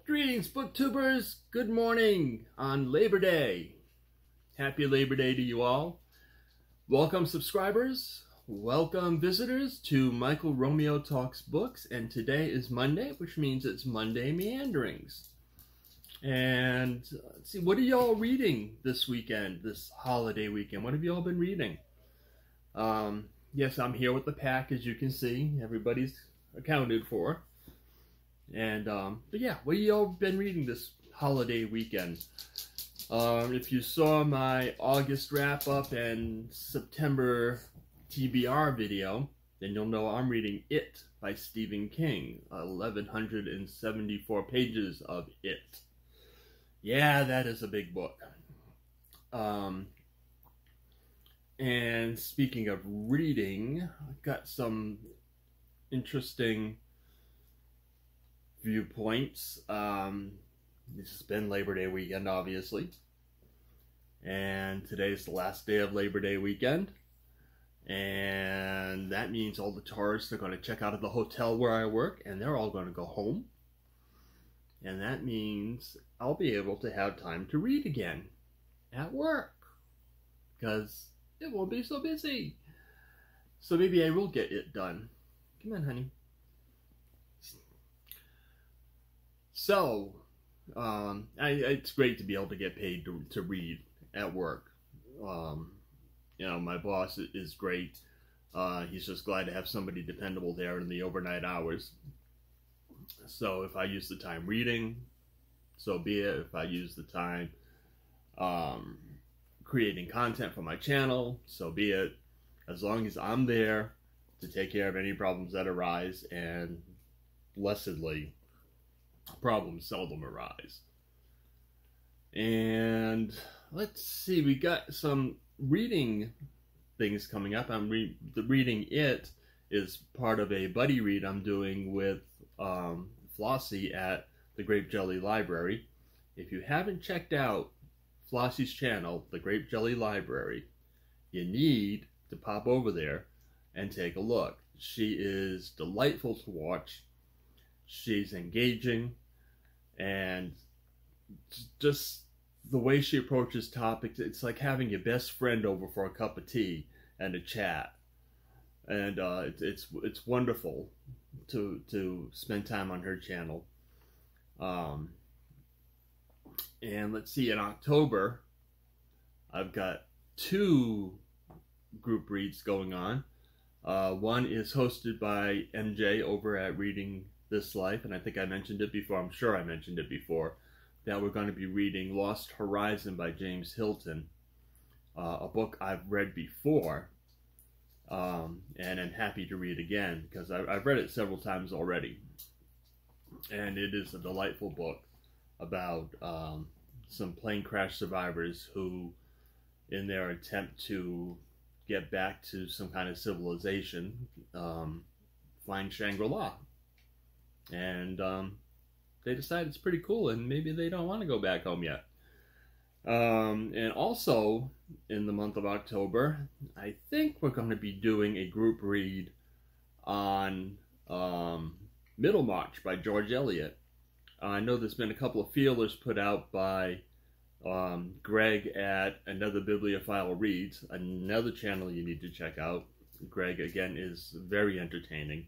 Greetings, booktubers! Good morning on Labor Day. Happy Labor Day to you all. Welcome subscribers, welcome visitors to Michael Romeo Talks Books, and today is Monday, which means it's Monday Meanderings. And let's see, what are y'all reading this weekend, this holiday weekend? What have y'all been reading? Yes, I'm here with the pack, as you can see. Everybody's accounted for. And, but yeah, what have y'all been reading this holiday weekend? If you saw my August wrap-up and September TBR video, then you'll know I'm reading It by Stephen King. 1,174 pages of It. Yeah, that is a big book. And speaking of reading, I've got some interesting viewpoints. This has been Labor Day weekend, obviously, and today's the last day of Labor Day weekend, and that means all the tourists are going to check out of the hotel where I work, and they're all going to go home, and that means I'll be able to have time to read again at work, because it won't be so busy. So maybe I will get it done. Come on, honey. So, it's great to be able to get paid to read at work. You know, my boss is great. He's just glad to have somebody dependable there in the overnight hours. So if I use the time reading, so be it. If I use the time creating content for my channel, so be it. As long as I'm there to take care of any problems that arise, and blessedly, problems seldom arise. And let's see, we got some reading things coming up. The reading It is part of a buddy read I'm doing with Flossie at the Grape Jelly Library. If you haven't checked out Flossie's channel, the Grape Jelly Library, you need to pop over there and take a look. She is delightful to watch. She's engaging, and just the way she approaches topics, it's like having your best friend over for a cup of tea and a chat. And it's wonderful to spend time on her channel. And let's see, in October, I've got 2 group reads going on. One is hosted by MJ over at Reading This Life, and I think I mentioned it before, I'm sure I mentioned it before, that we're going to be reading Lost Horizon by James Hilton, a book I've read before, and I'm happy to read again, because I've read it several times already, and it is a delightful book about some plane crash survivors who, in their attempt to get back to some kind of civilization, find Shangri-La. And they decide it's pretty cool, and maybe they don't want to go back home yet. And also, in the month of October, I think we're going to be doing a group read on Middlemarch by George Eliot. I know there's been a couple of feelers put out by Greg at Another Bibliophile Reads, another channel you need to check out. Greg, again, is very entertaining,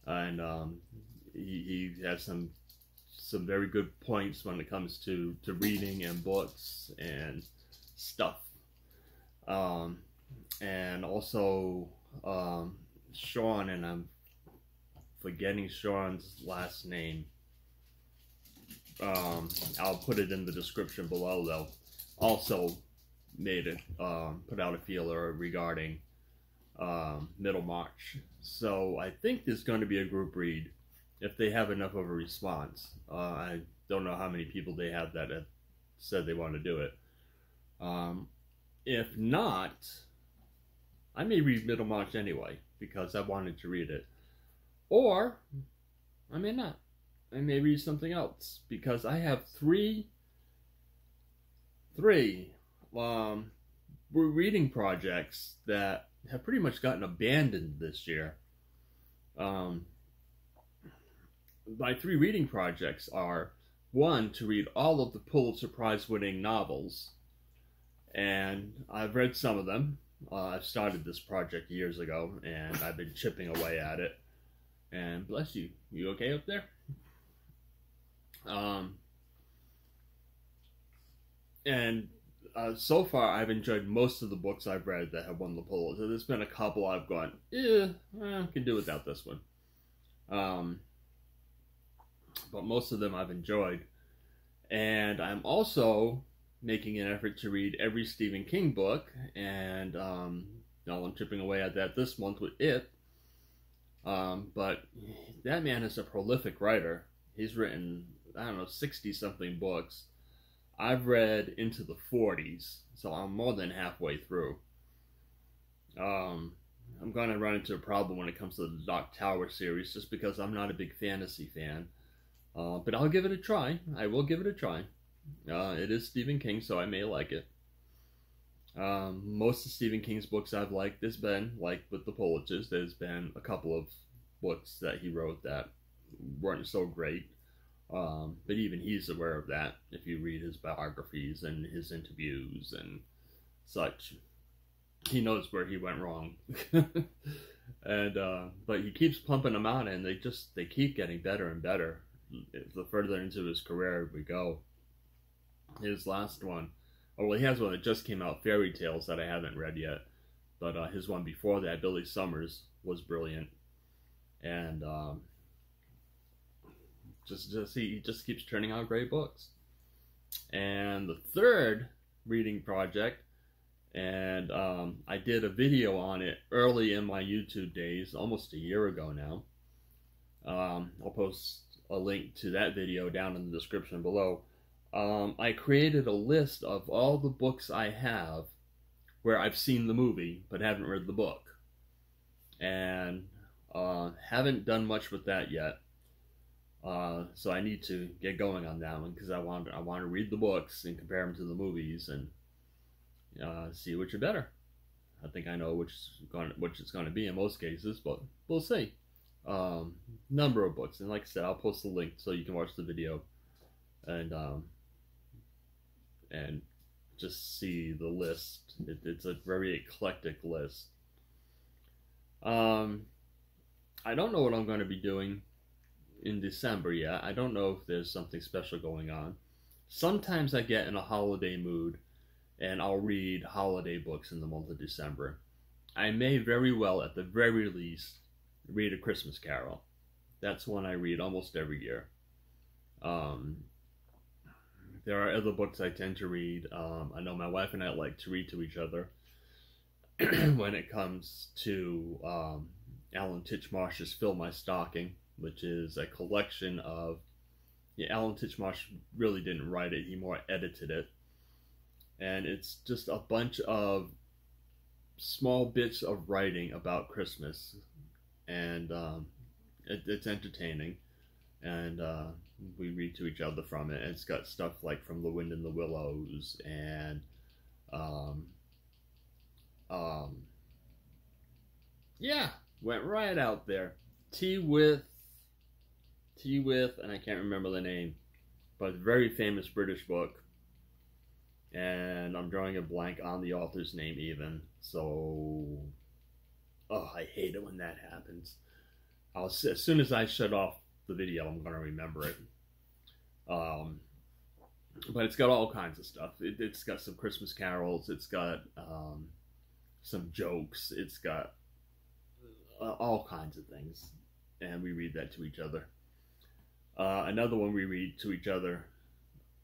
and he has some very good points when it comes to reading and books and stuff. And also Sean, and I'm forgetting Sean's last name. I'll put it in the description below, though. Also made it, put out a feeler regarding Middlemarch. So I think there's going to be a group read if they have enough of a response. I don't know how many people they have that have said they want to do it. If not, I may read Middlemarch anyway, because I wanted to read it. Or I may not. I may read something else, because I have three reading projects that have pretty much gotten abandoned this year. My 3 reading projects are one, to read all of the Pulitzer Prize winning novels, and I've read some of them. I started this project years ago, and I've been chipping away at it. And bless you. You okay up there? So far, I've enjoyed most of the books I've read that have won the Pulitzer. There's been a couple I've gone, can do without this one. But most of them I've enjoyed. And I'm also making an effort to read every Stephen King book, and I'm chipping away at that this month with It. But that man is a prolific writer. He's written, 60-something books. I've read into the 40s, so I'm more than halfway through. I'm going to run into a problem when it comes to the Dark Tower series, just because I'm not a big fantasy fan. But I'll give it a try. I will give it a try. It is Stephen King, so I may like it. Most of Stephen King's books I've liked. There's been, like with the Pulitzers, there's been a couple of books that he wrote that weren't so great. But even he's aware of that if you read his biographies and his interviews and such. He knows where he went wrong. But he keeps pumping them out, and they keep getting better and better the further into his career we go. His last one, he has one that just came out, Fairy Tales, that I haven't read yet. But his one before that, Billy Summers, was brilliant. And he just keeps turning out great books. And the third reading project, and I did a video on it early in my YouTube days, almost a year ago now. I'll post a link to that video down in the description below. I created a list of all the books I have where I've seen the movie but haven't read the book. And haven't done much with that yet. So I need to get going on that one, because I want to read the books and compare them to the movies and see which are better. I think I know which it's going to be in most cases, but we'll see. Number of books, and like I said, I'll post the link so you can watch the video and just see the list. It's a very eclectic list. I don't know what I'm going to be doing in December yet. I don't know if there's something special going on. Sometimes I get in a holiday mood, and I'll read holiday books in the month of December. I may very well, at the very least, read A Christmas Carol. That's one I read almost every year. There are other books I tend to read. I know my wife and I like to read to each other when it comes to Alan Titchmarsh's Fill My Stocking, which is a collection of... Alan Titchmarsh really didn't write it, he more edited it. And it's just a bunch of small bits of writing about Christmas. And it's entertaining. And we read to each other from it. And it's got stuff like From the Wind and the Willows and... went right out there. Tea with, and I can't remember the name, but a very famous British book. And I'm drawing a blank on the author's name even. So, I hate it when that happens. As soon as I shut off the video, I'm going to remember it. But it's got all kinds of stuff. It's got some Christmas carols. It's got some jokes. It's got all kinds of things. And we read that to each other. Another one we read to each other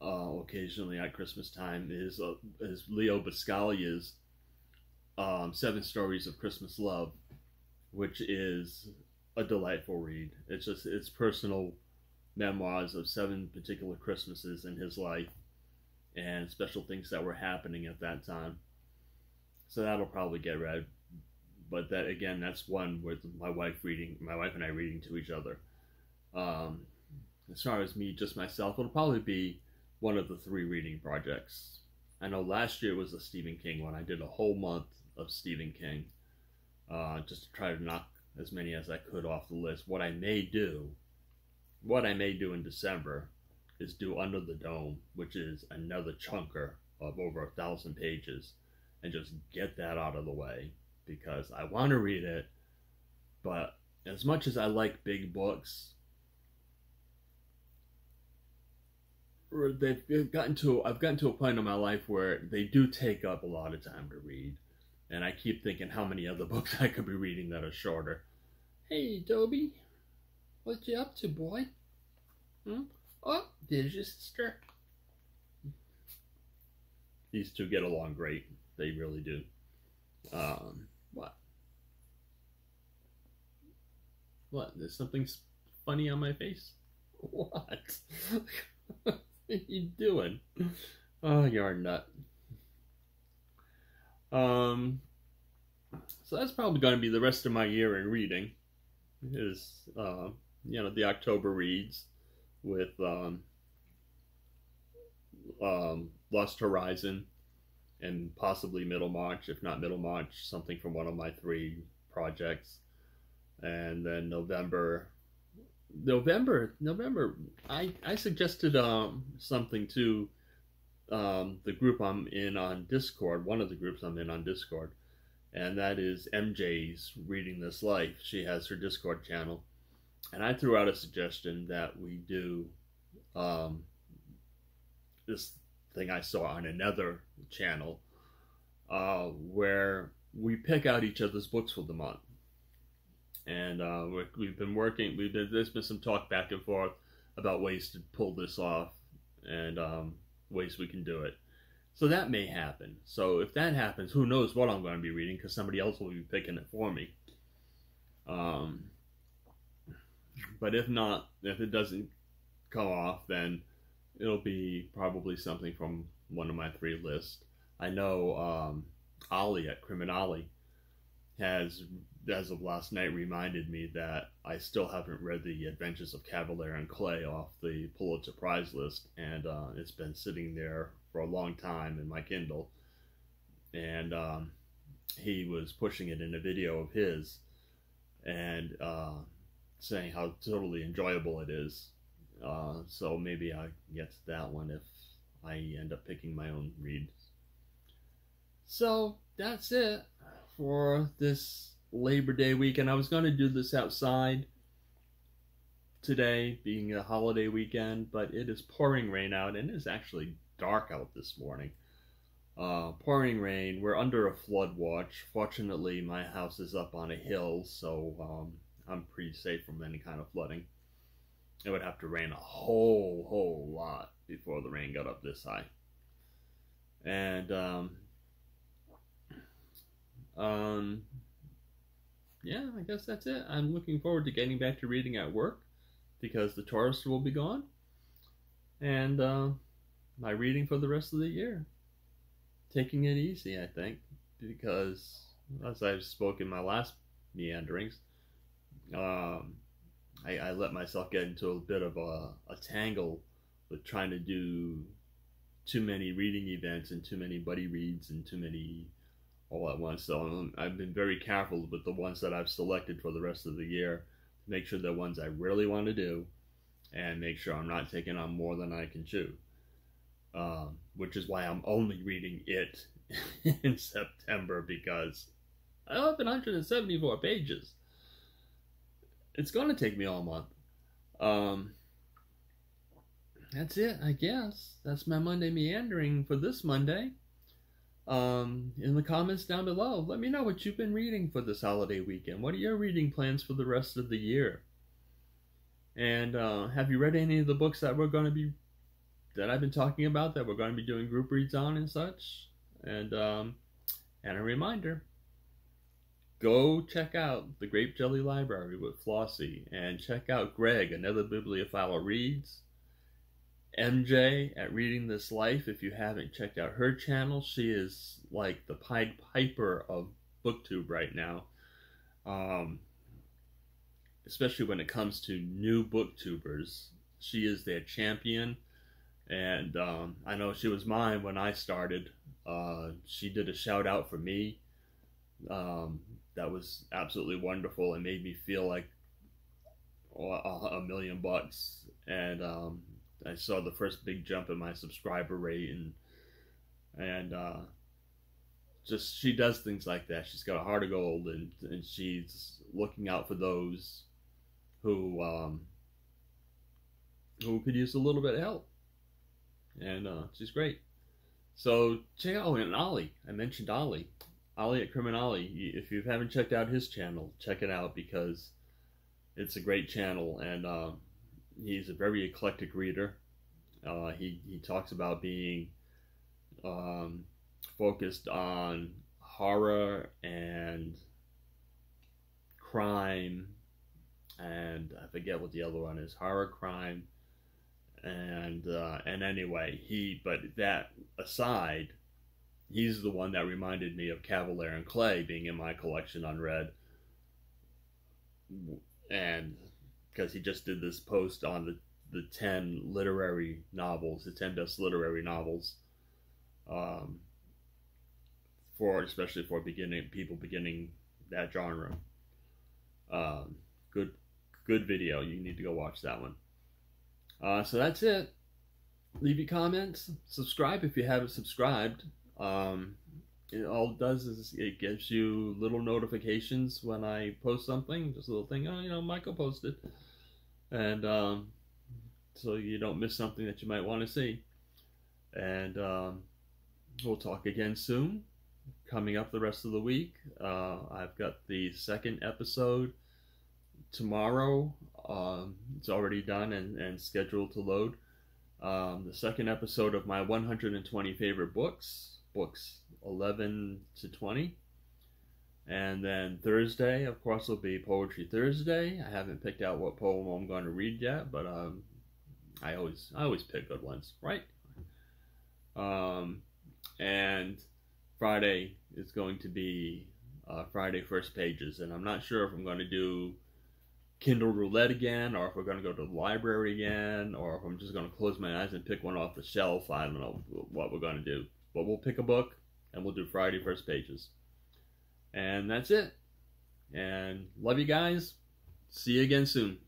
occasionally at Christmas time is Leo Buscaglia's 7 Stories of Christmas Love, which is a delightful read. It's personal memoirs of 7 particular Christmases in his life and special things that were happening at that time. So that'll probably get read. But that's one with my wife and I reading to each other. As far as me, just myself, it'll probably be one of the 3 reading projects. I know last year was a Stephen King one. I did a whole month of Stephen King, just to try to knock as many as I could off the list. What I may do in December is due Under the Dome, which is another chunker of over 1,000 pages, and just get that out of the way, because I want to read it, but as much as I like big books, I've gotten to a point in my life where they do take up a lot of time to read, and I keep thinking how many other books I could be reading that are shorter. Hey, Dobie, what you up to, boy? Oh, there's your sister. These two get along great. They really do. What? What? There's something funny on my face? What? What are you doing? Oh, you're a nut. So that's probably going to be the rest of my year in reading. Is the October reads with Lost Horizon and possibly Middlemarch. If not Middlemarch, something from one of my 3 projects. And then November, I suggested something to the group I'm in on Discord, one of the groups I'm in on Discord, and that is MJ's Reading This Life. She has her Discord channel, and I threw out a suggestion that we do this thing I saw on another channel, where we pick out each other's books for the month. And there's been some talk back and forth about ways to pull this off, and ways we can do it. So that may happen. So if that happens, who knows what I'm going to be reading, because somebody else will be picking it for me. But if not, if it doesn't come off, then it'll be probably something from one of my 3 lists. I know Eliot, Criminale, has, as of last night, reminded me that I still haven't read The Adventures of Kavalier and Clay off the Pulitzer Prize list, and it's been sitting there for a long time in my Kindle, and he was pushing it in a video of his, and saying how totally enjoyable it is. So maybe I can get to that one if I end up picking my own reads. So that's it for this Labor Day weekend. I was going to do this outside today, being a holiday weekend, but it is pouring rain out, and it is actually dark out this morning. Pouring rain. We're under a flood watch. Fortunately, my house is up on a hill, so I'm pretty safe from any kind of flooding. It would have to rain a whole lot before the rain got up this high. And yeah, I guess that's it. I'm looking forward to getting back to reading at work, because the tourists will be gone, and my reading for the rest of the year. Taking it easy, I think, because as I spoke in my last Meanderings, I let myself get into a bit of a tangle with trying to do too many reading events and too many buddy reads and too many all at once. So I've been very careful with the ones that I've selected for the rest of the year, to make sure they're ones I really want to do, and make sure I'm not taking on more than I can chew. Which is why I'm only reading it in September, because I have 174 pages. It's going to take me all month. That's it, I guess. That's my Monday meandering for this Monday. In the comments down below, let me know what you've been reading for this holiday weekend. What are your reading plans for the rest of the year? And have you read any of the books that I've been talking about, that we're going to be doing group reads on and such? And a reminder, go check out the Grape Jelly Library with Flossie, and check out Greg, another Bibliophile Reads. MJ at Reading This Life, if you haven't checked out her channel. She is like the Pied Piper of BookTube right now. Especially when it comes to new booktubers. She is their champion. And I know she was mine when I started. She did a shout out for me. That was absolutely wonderful. It made me feel like $1 million. And I saw the first big jump in my subscriber rate, and just she does things like that. She's got a heart of gold, and she's looking out for those who could use a little bit of help, and she's great. So check out Ollie. I mentioned Ollie at Criminale. If you haven't checked out his channel, check it out because it's a great channel, and he's a very eclectic reader. He talks about being focused on horror and crime, and I forget what the other one is. Horror, crime, and anyway, but that aside, he's the one that reminded me of Kavalier and Clay being in my collection unread, and because he just did this post on the 10 literary novels, the 10 best literary novels, especially for people beginning that genre. Good video. You need to go watch that one. So that's it. Leave your comments. Subscribe if you haven't subscribed. It all it does is it gives you little notifications when I post something. Just a little thing. Oh, Michael posted, and so you don't miss something that you might want to see. And we'll talk again soon. Coming up the rest of the week, I've got the second episode tomorrow. It's already done and scheduled to load. The second episode of my 120 favorite books 11 to 20. And then Thursday, of course, will be Poetry Thursday. I haven't picked out what poem I'm going to read yet, but I always pick good ones, right? And Friday is going to be Friday First Pages, and I'm not sure if I'm going to do Kindle Roulette again, or if we're going to go to the library again, or if I'm just going to close my eyes and pick one off the shelf. I don't know what we're going to do, but we'll pick a book and we'll do Friday First Pages, and that's it. And love you guys. See you again soon.